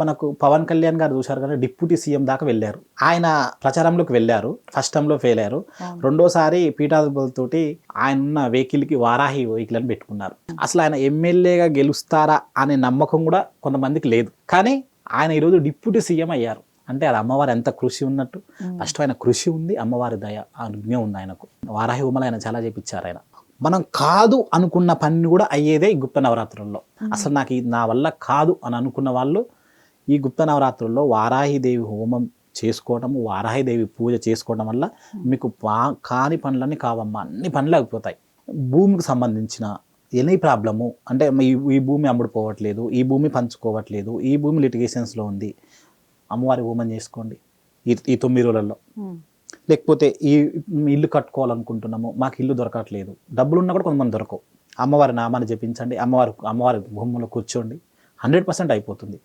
మనకు పవన్ కళ్యాణ్ గారు చూశారు కదా, డిప్యూటీ సీఎం దాకా వెళ్ళారు. ఆయన ప్రచారంలోకి వెళ్ళారు, ఫస్ట్ టైంలో ఫెయిల్ అయ్యారు. రెండోసారి పీఠాధిపతులతోటి ఆయన ఉన్న వెహికల్కి వారాహి వెహికల్ అని పెట్టుకున్నారు. అసలు ఆయన ఎమ్మెల్యేగా గెలుస్తారా అనే నమ్మకం కూడా కొంతమందికి లేదు. కానీ ఆయన ఈరోజు డిప్యూటీ సీఎం అయ్యారు అంటే అది అమ్మవారి ఎంత కృషి ఉన్నట్టు. ఫస్ట్ ఆయన కృషి ఉంది, అమ్మవారి దయ అనుజ్ఞ ఉంది ఆయనకు. వారాహి ఉమలు ఆయన చాలా చేపించారు. ఆయన మనం కాదు అనుకున్న పని కూడా అయ్యేదే ఈ గుప్త నవరాత్రుల్లో. అసలు నాకు నా వల్ల కాదు అని అనుకున్న వాళ్ళు ఈ గుప్త నవరాత్రుల్లో వారాహిదేవి హోమం చేసుకోవటము, వారాహిదేవి పూజ చేసుకోవడం వల్ల మీకు కాని పనులన్నీ కావమ్మా, అన్ని పనులు అయిపోతాయి. భూమికి సంబంధించిన ఎనీ ప్రాబ్లము అంటే ఈ భూమి అమ్ముడుపోవట్లేదు, ఈ భూమి పంచుకోవట్లేదు, ఈ భూమి లిటిగేషన్స్లో ఉంది, అమ్మవారి హోమం చేసుకోండి ఈ 9 రోజులలో. లేకపోతే ఈ ఇల్లు కట్టుకోవాలనుకుంటున్నాము, మాకు ఇల్లు దొరకట్లేదు, డబ్బులు ఉన్నా కూడా కొంతమంది దొరకవు, అమ్మవారి నామాన్ని జపించండి, అమ్మవారి భూమిలో కూర్చోండి, 100% అయిపోతుంది.